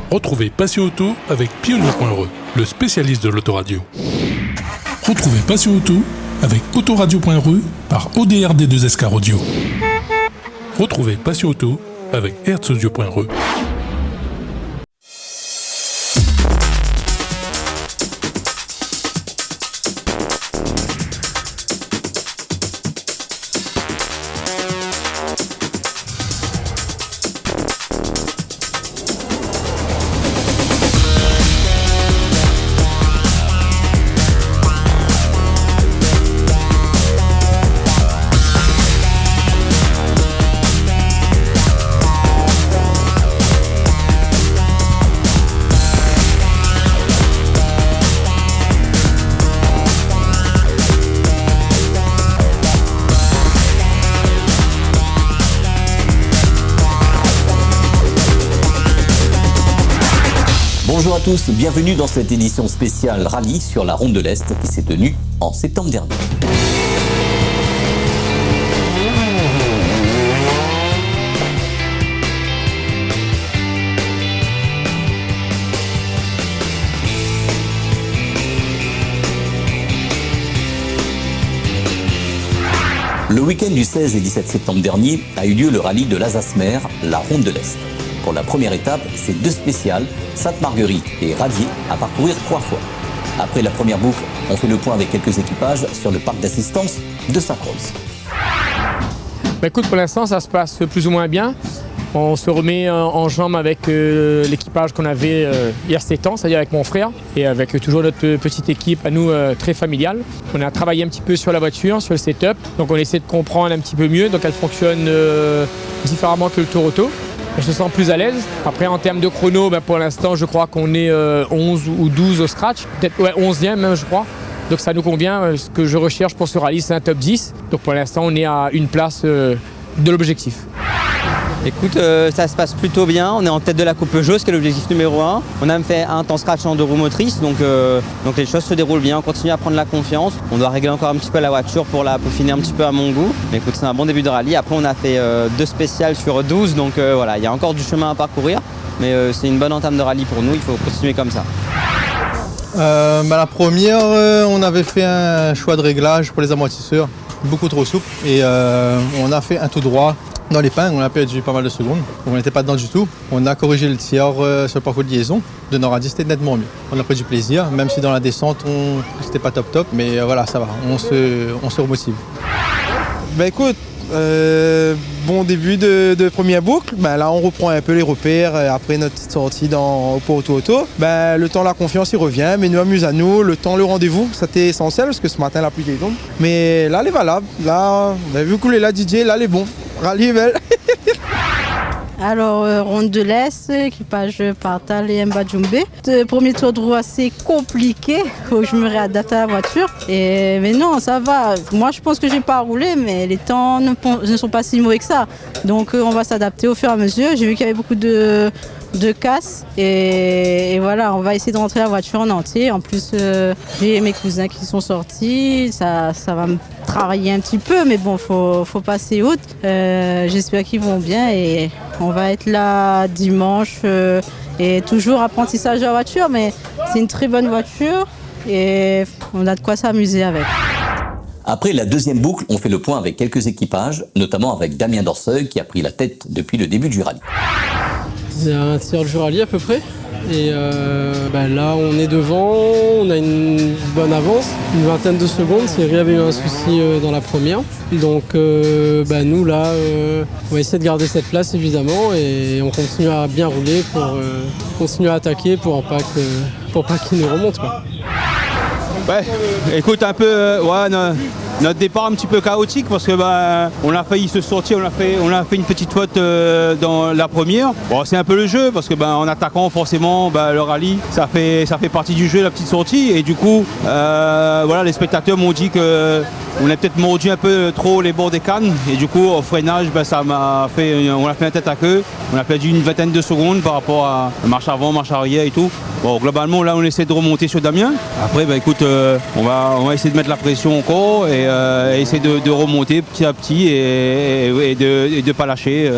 Retrouvez Passion Auto avec Pionnier.re, le spécialiste de l'autoradio. Retrouvez Passion Auto avec Autoradio.re par ODRD2SK Audio. Retrouvez Passion Auto avec Hertzaudio.re. Bonjour à tous, bienvenue dans cette édition spéciale rallye sur la Ronde de l'Est qui s'est tenue en septembre dernier. Le week-end du 16 et 17 septembre dernier a eu lieu le rallye de l'Alsace-Mer, la Ronde de l'Est. Pour la première étape, c'est deux spéciales, Sainte-Marguerite et Radier, à parcourir 3 fois. Après la première boucle, on fait le point avec quelques équipages sur le parc d'assistance de Sainte-Rose. Écoute, pour l'instant, ça se passe plus ou moins bien. On se remet en jambes avec l'équipage qu'on avait il y a 7 ans, c'est-à-dire avec mon frère, et avec toujours notre petite équipe à nous très familiale. On a travaillé un petit peu sur la voiture, sur le setup, donc on essaie de comprendre un petit peu mieux, donc elle fonctionne différemment que le tour auto. Je me sens plus à l'aise. Après, en termes de chrono, pour l'instant, je crois qu'on est 11 ou 12 au scratch. Peut-être 11e même, je crois. Donc ça nous convient. Ce que je recherche pour ce rallye, c'est un top 10. Donc pour l'instant, on est à une place de l'objectif. Écoute, ça se passe plutôt bien. On est en tête de la Coupe Peugeot, ce qui est l'objectif numéro 1. On a même fait un temps scratch en 2 roues motrices, donc les choses se déroulent bien. On continue à prendre la confiance. On doit régler encore un petit peu la voiture pour la peaufiner un petit peu à mon goût. Mais écoute, c'est un bon début de rallye. Après, on a fait 2 spéciales sur 12, donc voilà, il y a encore du chemin à parcourir. Mais c'est une bonne entame de rallye pour nous, il faut continuer comme ça. La première, on avait fait un choix de réglage pour les amortisseurs, beaucoup trop souple. Et on a fait un tout droit dans l'épingle, on a perdu pas mal de secondes. On n'était pas dedans du tout. On a corrigé le tiers sur le parcours de liaison. De nord à 10, c'était nettement mieux. On a pris du plaisir, même si dans la descente, c'était pas top. Mais voilà, ça va, on se remotive. Écoute, bon début de première boucle. Là, on reprend un peu les repères après notre petite sortie pour auto. Le temps, la confiance, il revient. Mais nous amuse à nous. Le temps, le rendez-vous, c'était essentiel parce que ce matin, la pluie tombe. Mais là, elle est valable. Là, on a vu couler la DJ. Là, elle est bon. Rallye est belle. Alors, Ronde de l'Est, équipage Partal et Mba Djumbe. Premier tour de roue assez compliqué, faut que je me réadapte à la voiture. Mais non, ça va. Moi, je pense que j'ai pas roulé, mais les temps ne sont pas si mauvais que ça. Donc, on va s'adapter au fur et à mesure. J'ai vu qu'il y avait beaucoup de casse et voilà, on va essayer de rentrer la voiture en entier. En plus, j'ai mes cousins qui sont sortis, ça va me travailler un petit peu, mais bon, faut passer outre. J'espère qu'ils vont bien et on va être là dimanche et toujours apprentissage de la voiture, mais c'est une très bonne voiture et on a de quoi s'amuser avec. Après la deuxième boucle, on fait le point avec quelques équipages, notamment avec Damien Dorseuil qui a pris la tête depuis le début du rallye. C'est un tiers du rallye à peu près. Et là, on est devant, on a une bonne avance, une vingtaine de secondes. Thierry avait eu un souci dans la première. Donc nous, là, on va essayer de garder cette place évidemment et on continue à bien rouler pour continuer à attaquer pour pas qu'il nous remonte, quoi. Ouais, écoute, un peu, notre départ un petit peu chaotique parce que on a failli se sortir, on a fait une petite faute dans la première. Bon, c'est un peu le jeu parce que en attaquant forcément le rallye, ça fait partie du jeu, la petite sortie, et du coup les spectateurs m'ont dit que on a peut-être mordu un peu trop les bords des cannes et du coup au freinage on a fait un tête à queue. On a perdu une vingtaine de secondes par rapport à marche avant, marche arrière et tout. Bon, globalement là on essaie de remonter sur Damien. Après écoute, on va essayer de mettre la pression encore et essayer de remonter petit à petit et de pas lâcher.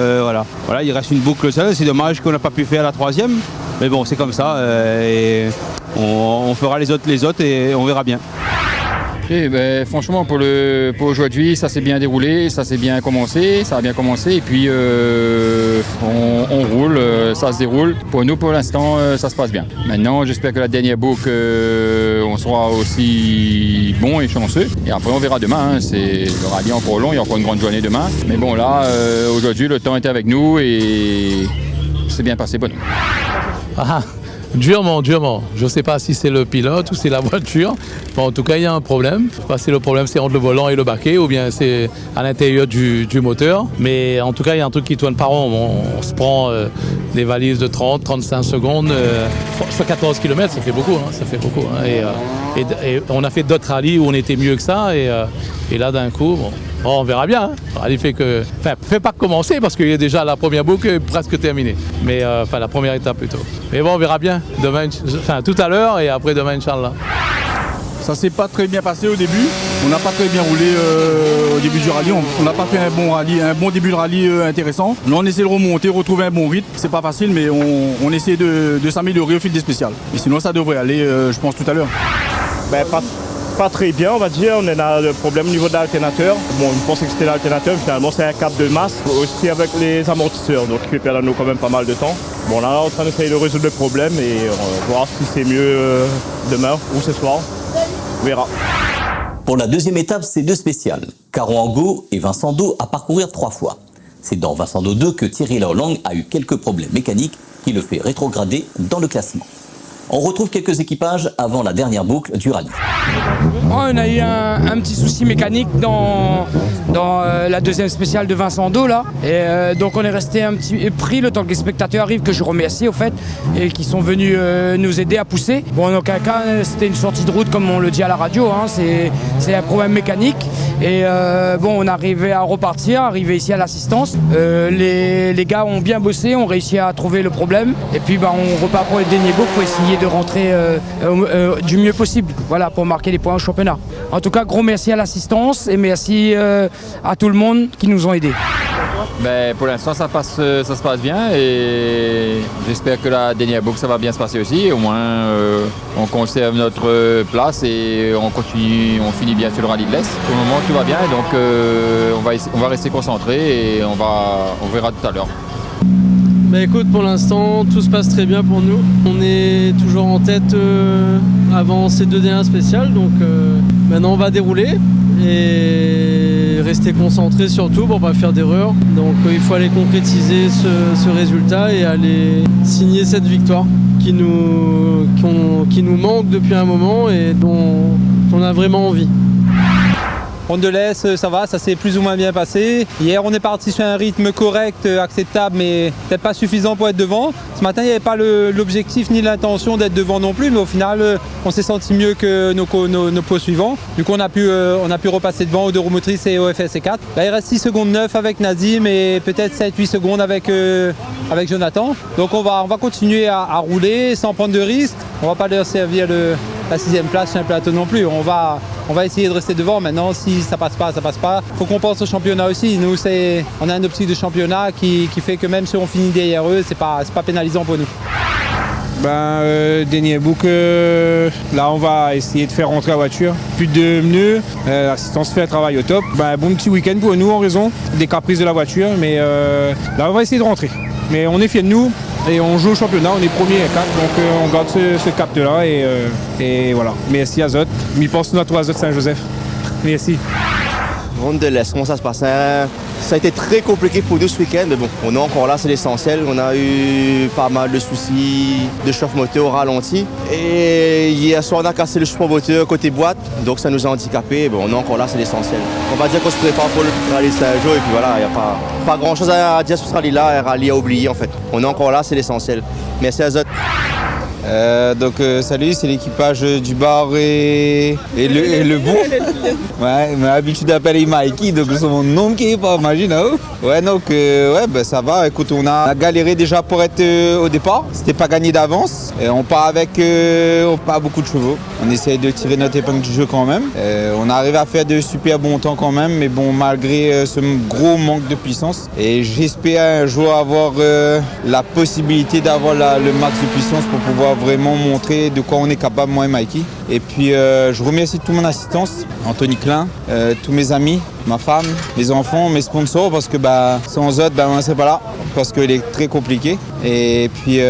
Voilà, il reste une boucle seule, c'est dommage qu'on n'a pas pu faire la troisième. Mais bon, c'est comme ça. Et on fera les autres et on verra bien. Franchement, pour aujourd'hui, ça s'est bien déroulé, ça a bien commencé, et puis on roule, ça se déroule. Pour nous, pour l'instant, ça se passe bien. Maintenant, j'espère que la dernière boucle, on sera aussi bon et chanceux. Et après, on verra demain. Le rallye est encore long, il y a encore une grande journée demain. Mais bon, là, aujourd'hui, le temps était avec nous et c'est bien passé pour nous. Durement. Je ne sais pas si c'est le pilote ou c'est la voiture. Bon, en tout cas, il y a un problème. Je ne sais pas si le problème c'est entre le volant et le baquet ou bien c'est à l'intérieur du moteur. Mais en tout cas, il y a un truc qui tourne pas rond. On se prend des valises de 30-35 secondes. Sur 14 km, ça fait beaucoup. Et on a fait d'autres rallyes où on était mieux que ça. Et là, d'un coup, on verra bien. Le rallye fait pas commencer parce qu'il y a déjà la première boucle presque terminée. Mais la première étape plutôt. Mais bon, on verra bien demain, tout à l'heure et après demain, Inch'Allah. Ça s'est pas très bien passé au début. On n'a pas très bien roulé au début du rallye. On n'a pas fait un bon début de rallye intéressant. Là, on essaie de remonter, retrouver un bon rythme. C'est pas facile, mais on essaie de s'améliorer au fil des spéciales. Mais sinon, ça devrait aller, je pense, tout à l'heure. Pas très bien, on va dire. On a le problème au niveau de l'alternateur. Bon, on pensait que c'était l'alternateur, finalement c'est un câble de masse, aussi avec les amortisseurs, donc qui fait perdre à nous quand même pas mal de temps. Bon, là, on est en train d'essayer de résoudre le problème et voir si c'est mieux demain ou ce soir. On verra. Pour la deuxième étape, c'est deux spéciales. Caron Angot et Vincent Do à parcourir 3 fois. C'est dans Vincent Do 2 que Thierry Lorlang a eu quelques problèmes mécaniques qui le fait rétrograder dans le classement. On retrouve quelques équipages avant la dernière boucle du rallye. On a eu un petit souci mécanique dans la deuxième spéciale de Vincent Do là. Et donc on est resté un petit pris le temps que les spectateurs arrivent, que je remercie au fait, et qui sont venus nous aider à pousser. Bon, en aucun cas c'était une sortie de route comme on le dit à la radio, c'est un problème mécanique. Et on arrivait à repartir, arrivé ici à l'assistance. Les gars ont bien bossé, ont réussi à trouver le problème. Et puis on repart pour les derniers boucles pour essayer de rentrer du mieux possible, voilà, pour marquer les points au championnat. En tout cas, gros merci à l'assistance et merci à tout le monde qui nous ont aidés. Pour l'instant, ça se passe bien et j'espère que la dernière boucle, ça va bien se passer aussi. Au moins, on conserve notre place et on finit bien sur le rallye de l'Est. Pour le moment, tout va bien, donc on va rester concentré et on verra tout à l'heure. Écoute, pour l'instant, tout se passe très bien pour nous. On est toujours en tête avant ces 2 dernières spéciales, donc maintenant on va dérouler et rester concentré surtout pour ne pas faire d'erreur. Donc il faut aller concrétiser ce résultat et aller signer cette victoire qui nous manque depuis un moment et dont on a vraiment envie. Ronde de l'Est, ça va, ça s'est plus ou moins bien passé. Hier, on est parti sur un rythme correct, acceptable, mais peut-être pas suffisant pour être devant. Ce matin, il n'y avait pas l'objectif ni l'intention d'être devant non plus, mais au final, on s'est senti mieux que nos poursuivants. Du coup, on a pu repasser devant aux 2 roues motrices et au FSC4. Là, il reste 6 secondes 9 avec Nazim et peut-être 7-8 secondes avec Jonathan. Donc, on va continuer à rouler sans prendre de risques. On ne va pas leur servir la 6e place sur un plateau non plus. On va essayer de rester devant. Maintenant, si ça passe pas, ça passe pas. Faut qu'on pense au championnat aussi. Nous, on a un optique de championnat qui fait que même si on finit derrière eux, c'est pas pénalisant pour nous. Dernier boucle, là on va essayer de faire rentrer la voiture. Plus de pneus, l'assistance fait un travail au top. Bon petit week-end pour nous en raison des caprices de la voiture, mais là on va essayer de rentrer. Mais on est fiers de nous et on joue au championnat, on est premier à 4, donc on garde ce cap-là et voilà. Merci Azot, mille pensions à toi Azot Saint-Joseph. Merci. Ronde de l'Est, comment ça se passe? Ça a été très compliqué pour nous ce week-end, mais bon, on est encore là, c'est l'essentiel. On a eu pas mal de soucis de chauffe moteur au ralenti. Et hier soir, on a cassé le chauffe moteur côté boîte, donc ça nous a handicapés. Bon, on est encore là, c'est l'essentiel. On va dire qu'on se prépare pour le rallye Saint-Jean, et puis voilà, il n'y a pas grand-chose à dire sur ce rallye-là, un rallye à oublier en fait. On est encore là, c'est l'essentiel. Merci Azot. Salut, c'est l'équipage du bar et le bon. Ouais, mais l'habitude d'appeler Mikey, donc c'est mon nom qui est pas, imagine. Ouais, ça va. Écoute, on a galéré déjà pour être au départ. C'était pas gagné d'avance. On part avec pas beaucoup de chevaux. On essaye de tirer notre épingle du jeu quand même. On arrive à faire de super bons temps quand même, mais bon, malgré ce gros manque de puissance. Et j'espère un jour avoir la possibilité d'avoir le max de puissance pour pouvoir vraiment montrer de quoi on est capable, moi et Mikey. Et puis je remercie toute mon assistance, Anthony Klein, tous mes amis, ma femme, mes enfants, mes sponsors, parce que sans eux, on ne serait pas là, parce qu'il est très compliqué. Et puis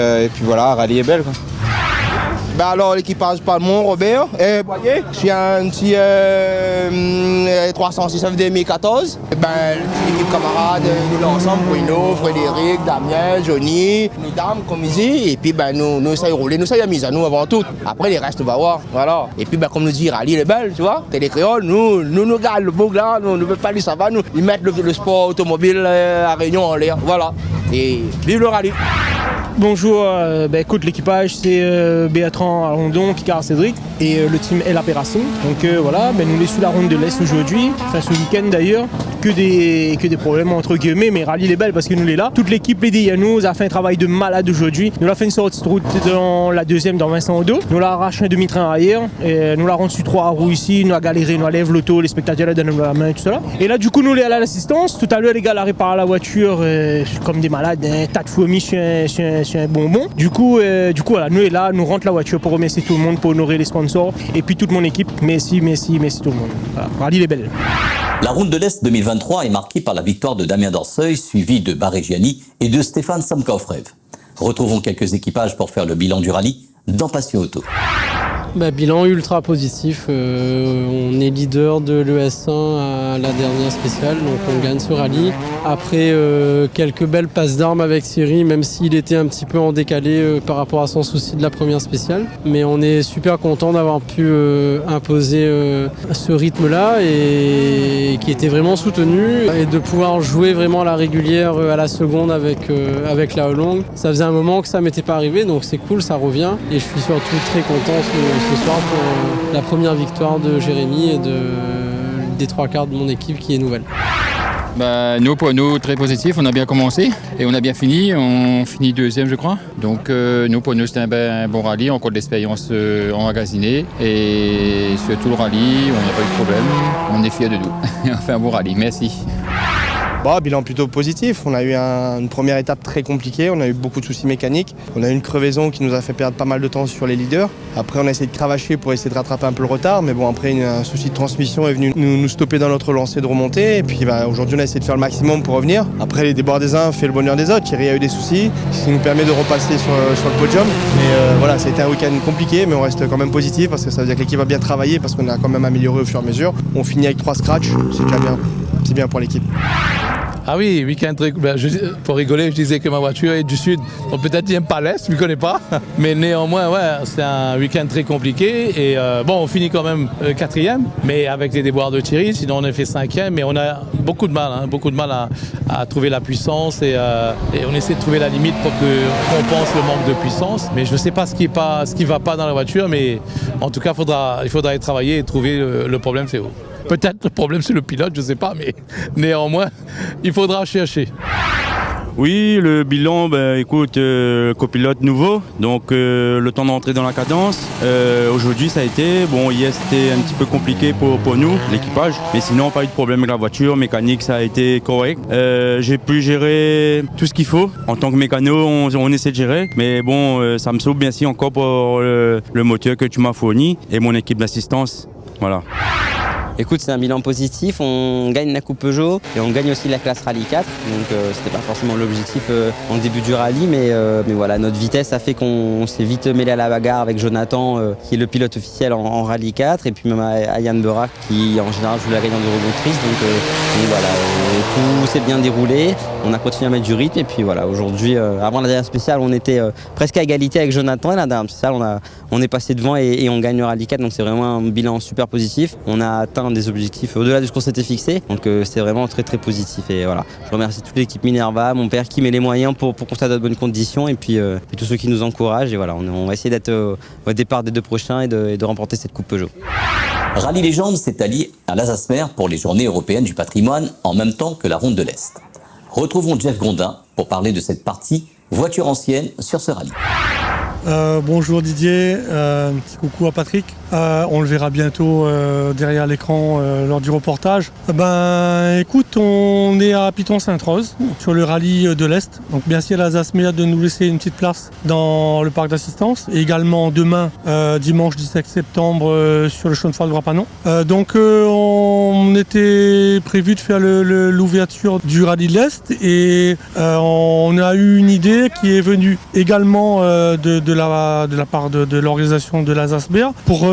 voilà, rallye est belle, quoi. Alors l'équipage Palmont, Robert, je suis un petit 306 2014. L'équipe camarade, nous l'ensemble, Bruno, Frédéric, Damien, Johnny, nous dames comme ici, et puis nous ça y rouler, nous ça y a mis à nous avant tout. Après les restes, on va voir, voilà. Et puis comme nous dit, rallye est belle, tu vois, t'es des créoles, nous gardons le bouc là, nous ne veut pas dire ça va, nous, ils mettent le sport automobile à Réunion en l'air, voilà. Et vive le rallye. Bonjour, écoute, l'équipage c'est Bertrand Arondon, Picard Cédric et le team LAP Racing. Donc voilà, nous les sous la ronde de l'Est aujourd'hui, enfin ce week-end d'ailleurs, que des problèmes entre guillemets, mais rallye les belles parce que nous les là. Toute l'équipe les nous a fait un travail de malade aujourd'hui. Nous l'a fait une sortie de route dans la deuxième dans Vincent Odo. Nous l'a arraché un demi-train arrière, et nous l'a rendu sur 3 roues ici, nous a galéré, nous lève l'auto, les spectateurs là donnent la main et tout ça. Et là du coup nous les à l'assistance. Tout à l'heure les gars la réparent la voiture comme des malades, un tas de fourmis sur un bonbon. Du coup voilà, nous est là, nous rentre la voiture pour remercier tout le monde, pour honorer les sponsors et puis toute mon équipe. Merci tout le monde. Voilà, rallye les belles. La Ronde de l'Est 2023 est marquée par la victoire de Damien Dorseuil, suivi de Barégiani et de Stéphane Samkaufrev. Retrouvons quelques équipages pour faire le bilan du rallye dans Passion Auto. Bilan ultra positif, on est leader de l'ES1 à la dernière spéciale, donc on gagne ce rallye. Après quelques belles passes d'armes avec Thierry, même s'il était un petit peu en décalé par rapport à son souci de la première spéciale. Mais on est super content d'avoir pu imposer ce rythme-là et qui était vraiment soutenu, et de pouvoir jouer vraiment à la régulière à la seconde avec la Hollande. Ça faisait un moment que ça m'était pas arrivé, donc c'est cool, ça revient, et je suis surtout très content ce soir pour la première victoire de Jérémy et des 3/4 de mon équipe qui est nouvelle. Nous, pour nous, très positif, on a bien commencé et on a bien fini, on finit deuxième je crois. Donc nous, pour nous, c'était un bon rallye, encore de l'expérience emmagasinée, et sur tout le rallye, on n'a pas eu de problème, on est fiers de nous. On a fait un bon rallye, merci. Bilan plutôt positif, on a eu une première étape très compliquée, on a eu beaucoup de soucis mécaniques, on a eu une crevaison qui nous a fait perdre pas mal de temps sur les leaders. Après on a essayé de cravacher pour essayer de rattraper un peu le retard, mais bon après un souci de transmission est venu nous stopper dans notre lancée de remontée, et puis aujourd'hui on a essayé de faire le maximum pour revenir. Après les débords des uns fait le bonheur des autres, Thierry a eu des soucis, ce qui nous permet de repasser sur le podium. Mais voilà, ça a été un week-end compliqué, mais on reste quand même positif parce que ça veut dire que l'équipe a bien travaillé, parce qu'on a quand même amélioré au fur et à mesure. On finit avec 3 scratchs, c'est déjà bien, c'est bien pour l'équipe. Ah oui, week-end très cool. Pour rigoler, je disais que ma voiture est du sud, donc peut-être il n'aime pas l'Est, je ne connais pas. Mais néanmoins, c'est un week-end très compliqué. Et on finit quand même 4e, mais avec les déboires de Thierry, sinon on a fait 5e. Mais on a beaucoup de mal à trouver la puissance, et on essaie de trouver la limite pour qu'on compense le manque de puissance. Mais je ne sais pas ce qui ne va pas dans la voiture, mais en tout cas, il faudra y travailler et trouver le problème, c'est où. Peut-être le problème c'est le pilote, je ne sais pas, mais néanmoins, il faudra chercher. Oui, le bilan, écoute, copilote nouveau, donc le temps d'entrer dans la cadence. Aujourd'hui ça a été, hier c'était un petit peu compliqué pour nous, l'équipage, mais sinon pas eu de problème avec la voiture, mécanique ça a été correct. J'ai pu gérer tout ce qu'il faut. En tant que mécano, on essaie de gérer, mais ça me sauve bien si encore pour le moteur que tu m'as fourni et mon équipe d'assistance, voilà. Écoute, c'est un bilan positif, on gagne la Coupe Peugeot et on gagne aussi la classe Rallye 4, donc c'était pas forcément l'objectif en début du rallye, mais voilà, notre vitesse a fait qu'on s'est vite mêlé à la bagarre avec Jonathan, qui est le pilote officiel en Rallye 4, et puis même à Yann Berac, qui en général joue la gagnante de remontrice, donc voilà, tout s'est bien déroulé, on a continué à mettre du rythme, et puis voilà, aujourd'hui, avant la dernière spéciale, on était presque à égalité avec Jonathan, et la dernière spéciale, on est passé devant et on gagne le Rallye 4, donc c'est vraiment un bilan super positif. On a atteint atteint des objectifs au-delà de ce qu'on s'était fixé. Donc c'est vraiment très très positif. Et voilà, je remercie toute l'équipe Minerva, mon père qui met les moyens pour qu'on soit dans de bonnes conditions et puis tous ceux qui nous encouragent. Et voilà, on va essayer d'être au départ des 2 prochains et de remporter cette Coupe Peugeot. Rallye Légende s'est allié à l'Alsace-Mer pour les Journées européennes du patrimoine en même temps que la Ronde de l'Est. Retrouvons Jeff Grondin pour parler de cette partie voiture ancienne sur ce rallye. Bonjour Didier, petit coucou à Patrick. On le verra bientôt derrière l'écran lors du reportage. Écoute, on est à Piton-Sainte-Rose sur le rallye de l'Est. Donc merci à l'Alsace-Mer de nous laisser une petite place dans le parc d'assistance. Et également demain, dimanche 17 septembre, sur le Schoenfeld-Brapanon. On était prévu de faire l'ouverture du rallye de l'Est et on a eu une idée qui est venue également de la part de l'organisation de l'Alsace-Mer pour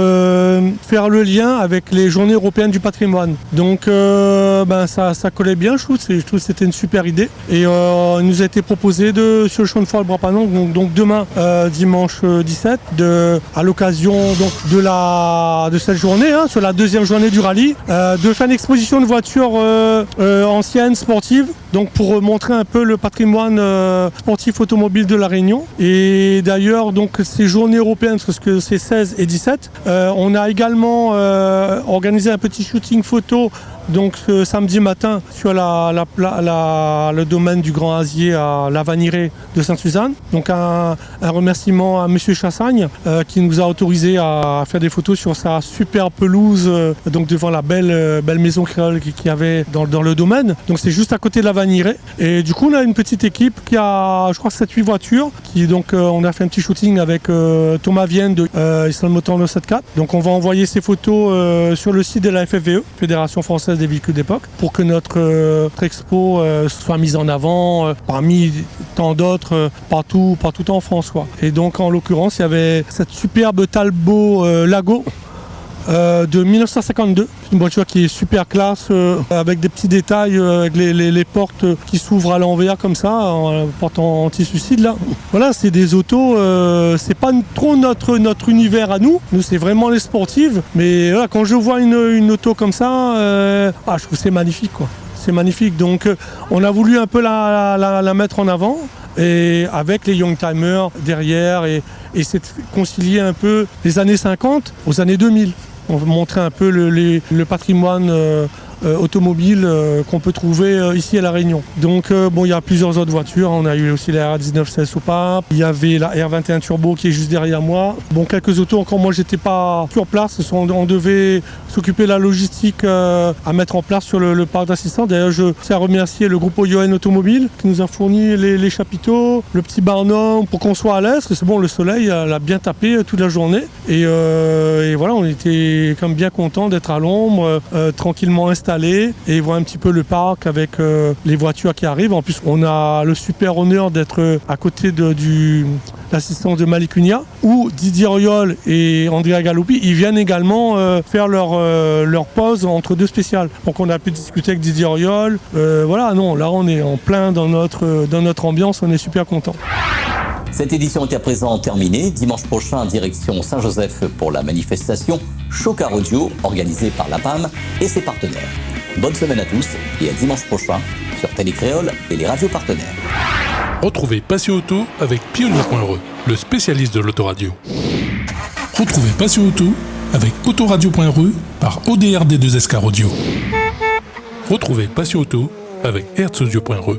faire le lien avec les Journées européennes du patrimoine. Donc ça collait bien, je trouve que c'était une super idée. Et il nous a été proposé sur le Schoenfeld-Brapanon, donc demain, dimanche 17, à l'occasion de cette journée, sur la deuxième journée du rallye, de faire une exposition de voitures anciennes, sportives, donc pour montrer un peu le patrimoine sportif automobile de la Réunion. Et d'ailleurs, donc ces journées européennes, parce que c'est 16 et 17, on a également organisé un petit shooting photo donc ce samedi matin sur le domaine du Grand Asier à La Vanirée de Sainte-Suzanne. Donc un remerciement à Monsieur Chassagne qui nous a autorisé à faire des photos sur sa super pelouse donc devant la belle maison créole qu'il y avait dans le domaine. Donc c'est juste à côté de La Vanirée. Et du coup on a une petite équipe qui a je crois 7-8 voitures. On a fait un petit shooting avec Thomas Vienne de Island Motor 974. Donc on va envoyer ces photos sur le site de la FFVE, Fédération Française des Véhicules d'époque, pour que notre expo soit mise en avant parmi tant d'autres partout en France, quoi. Et donc en l'occurrence il y avait cette superbe Talbot Lago de 1952, une voiture qui est super classe avec des petits détails, avec les portes qui s'ouvrent à l'envers comme ça, en porte anti-suicide là. Voilà, c'est des autos, c'est pas trop notre univers à nous c'est vraiment les sportives, mais voilà, quand je vois une auto comme ça, je trouve que c'est magnifique, quoi. C'est magnifique, donc on a voulu un peu la mettre en avant. Et avec les Youngtimers derrière et c'est concilier un peu les années 50 aux années 2000. On veut montrer un peu le patrimoine automobile qu'on peut trouver ici à La Réunion. Donc il y a plusieurs autres voitures. On a eu aussi la R1916 soupape. Il y avait la R21 Turbo qui est juste derrière moi. Quelques autos encore. Moi, j'étais pas sur place. On devait s'occuper de la logistique à mettre en place sur le parc d'assistance. D'ailleurs, je tiens à remercier le groupe OYON Automobile qui nous a fourni les chapiteaux, le petit barnum pour qu'on soit à l'aise. Parce que c'est bon, le soleil l'a bien tapé toute la journée. Et voilà, on était quand même bien contents d'être à l'ombre, tranquillement installés et voir un petit peu le parc avec les voitures qui arrivent. En plus, on a le super honneur d'être à côté de l'assistance de Malicunia, où Didier Auriol et Andrea Galoppi, ils viennent également faire leur pause entre deux spéciales. Donc on a pu discuter avec Didier Auriol. Là on est en plein dans notre ambiance, on est super contents. Cette édition est à présent terminée. Dimanche prochain, direction Saint-Joseph pour la manifestation Chocard Audio, organisée par la PAM et ses partenaires. Bonne semaine à tous et à dimanche prochain sur Télécréole et les radios partenaires. Retrouvez Passion Auto avec Pionnier.re, le spécialiste de l'autoradio. Retrouvez Passion Auto avec Autoradio.re par ODRD2SK Radio. Retrouvez Passion Auto avec Hertzaudio.re.